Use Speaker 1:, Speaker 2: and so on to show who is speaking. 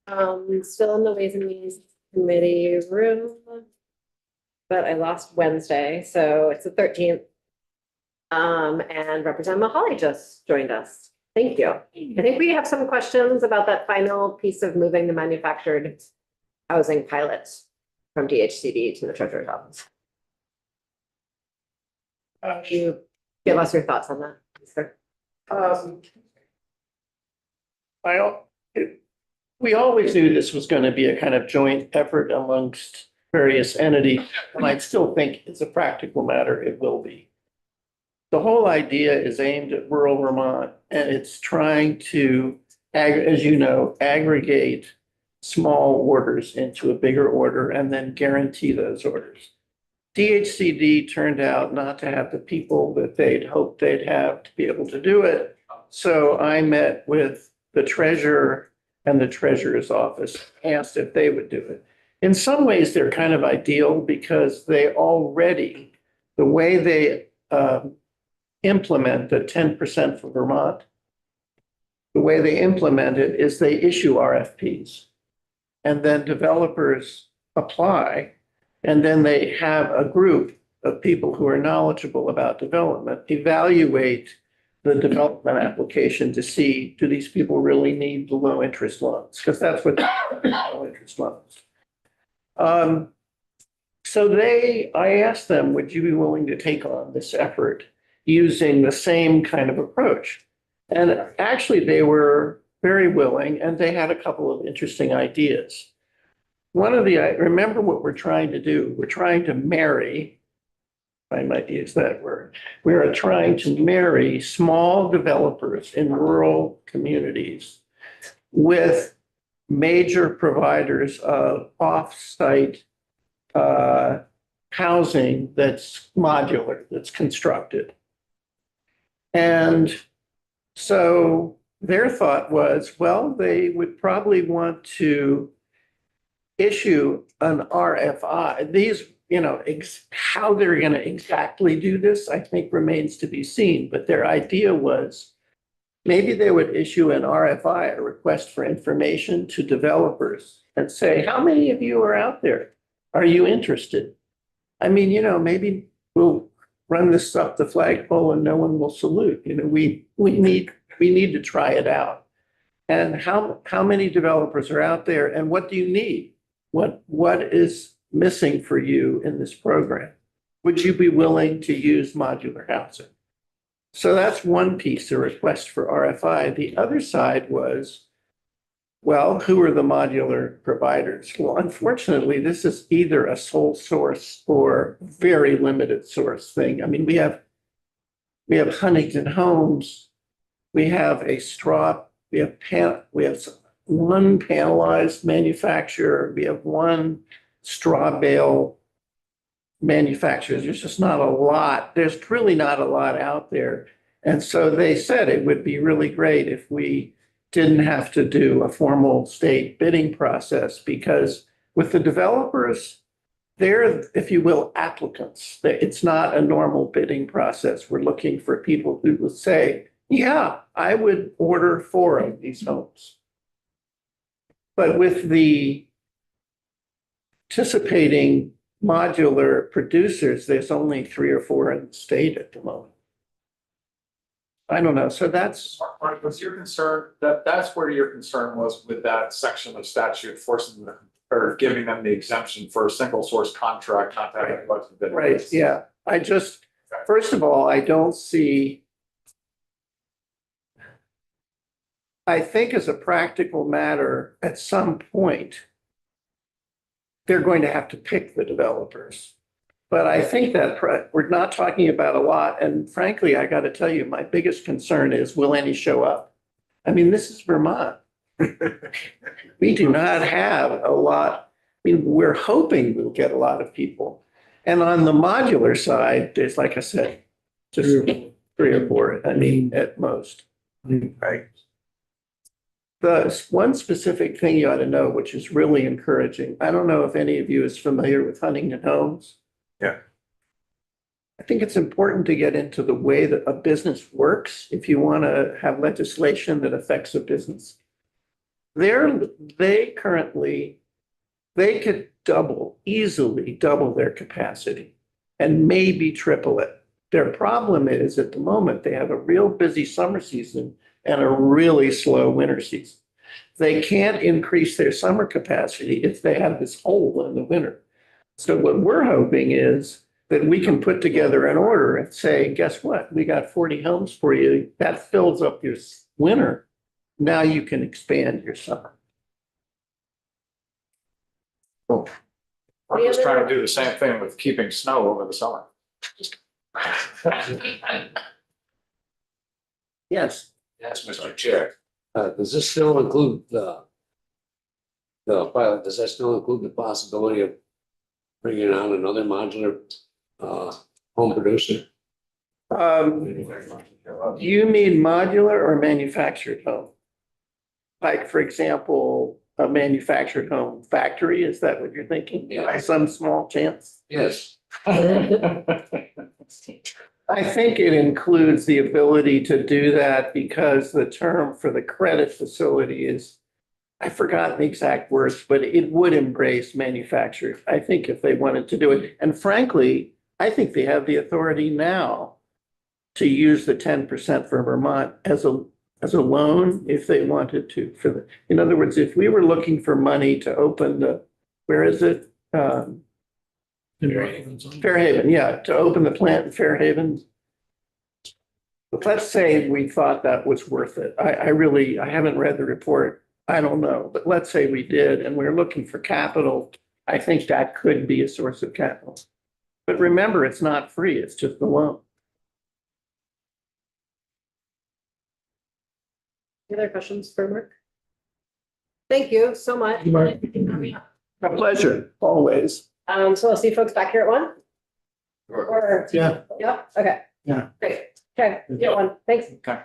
Speaker 1: Still in the Ways and Means Committee room. But I lost Wednesday, so it's the 13th. And Representative Mahali just joined us. Thank you. I think we have some questions about that final piece of moving the manufactured housing pilot from DHCD to the treasurer's office. Can you give us your thoughts on that, sir?
Speaker 2: We always knew this was going to be a kind of joint effort amongst various entities, and I still think it's a practical matter, it will be. The whole idea is aimed at rural Vermont, and it's trying to, as you know, aggregate small orders into a bigger order and then guarantee those orders. DHCD turned out not to have the people that they'd hoped they'd have to be able to do it. So I met with the treasurer and the treasurer's office, asked if they would do it. In some ways, they're kind of ideal because they already, the way they implement the 10% for Vermont, the way they implement it is they issue RFPs. And then developers apply, and then they have a group of people who are knowledgeable about development evaluate the development application to see, do these people really need the low interest loans? Because that's what low interest loans. So I asked them, would you be willing to take on this effort using the same kind of approach? And actually they were very willing, and they had a couple of interesting ideas. Remember what we're trying to do. We're trying to marry, I might use that word. We are trying to marry small developers in rural communities with major providers of off-site housing that's modular, that's constructed. And so their thought was, well, they would probably want to issue an RFI. These, how they're going to exactly do this, I think remains to be seen. But their idea was maybe they would issue an RFI, a request for information, to developers and say, how many of you are out there? Are you interested? I mean, maybe we'll run this up the flagpole and no one will salute. We need to try it out. And how many developers are out there, and what do you need? What is missing for you in this program? Would you be willing to use modular housing? So that's one piece, a request for RFI. The other side was, well, who are the modular providers? Well, unfortunately, this is either a sole source or very limited source thing. I mean, we have Huntington Homes, we have a straw, we have one panelized manufacturer, we have one straw bale manufacturer. There's just not a lot. There's really not a lot out there. And so they said it would be really great if we didn't have to do a formal state bidding process, because with the developers, they're, if you will, applicants. It's not a normal bidding process. We're looking for people who will say, yeah, I would order 4 of these homes. But with the participating modular producers, there's only 3 or 4 in the state at the moment. I don't know. So that's.
Speaker 3: Mark, was your concern that's where your concern was with that section of statute forcing them or giving them the exemption for a single source contract, not having a budget bid?
Speaker 2: Right. Yeah. First of all, I don't see. I think as a practical matter, at some point, they're going to have to pick the developers. But I think that we're not talking about a lot. And frankly, I got to tell you, my biggest concern is, will any show up? I mean, this is Vermont. We do not have a lot. I mean, we're hoping we'll get a lot of people. And on the modular side, there's, like I said, just 3 or 4, I mean, at most. Right. The one specific thing you ought to know, which is really encouraging. I don't know if any of you is familiar with Huntington Homes.
Speaker 3: Yeah.
Speaker 2: I think it's important to get into the way that a business works if you want to have legislation that affects a business. they currently, they could easily double their capacity and maybe triple it. Their problem is at the moment, they have a real busy summer season and a really slow winter season. They can't increase their summer capacity if they have this hole in the winter. So what we're hoping is that we can put together an order and say, guess what? We got 40 homes for you. That fills up your winter. Now you can expand your summer.
Speaker 3: We're just trying to do the same thing with keeping snow over the summer.
Speaker 2: Yes.
Speaker 4: Yes, Mr. Chair. Does this still include the pilot, does that still include the possibility of bringing on another modular home producer?
Speaker 2: Do you mean modular or manufactured home? Like, for example, a manufactured home factory, is that what you're thinking?
Speaker 4: Yeah.
Speaker 2: By some small chance?
Speaker 4: Yes.
Speaker 2: I think it includes the ability to do that because the term for the credit facility is, I've forgotten the exact words, but it would embrace manufactured. I think if they wanted to do it. And frankly, I think they have the authority now to use the 10% for Vermont as a loan if they wanted to. In other words, if we were looking for money to open where is it? Fairhaven, yeah, to open the plant in Fairhaven. But let's say we thought that was worth it. I haven't read the report. I don't know, but let's say we did and we're looking for capital. I think that could be a source of capital. But remember, it's not free, it's just a loan.
Speaker 1: Any other questions for Mark? Thank you so much.
Speaker 2: A pleasure, always.
Speaker 1: So I'll see folks back here at 1? Or,
Speaker 2: Yeah.
Speaker 1: yeah, okay.
Speaker 2: Yeah.
Speaker 1: Great, okay, yeah, 1, thanks.
Speaker 3: Okay.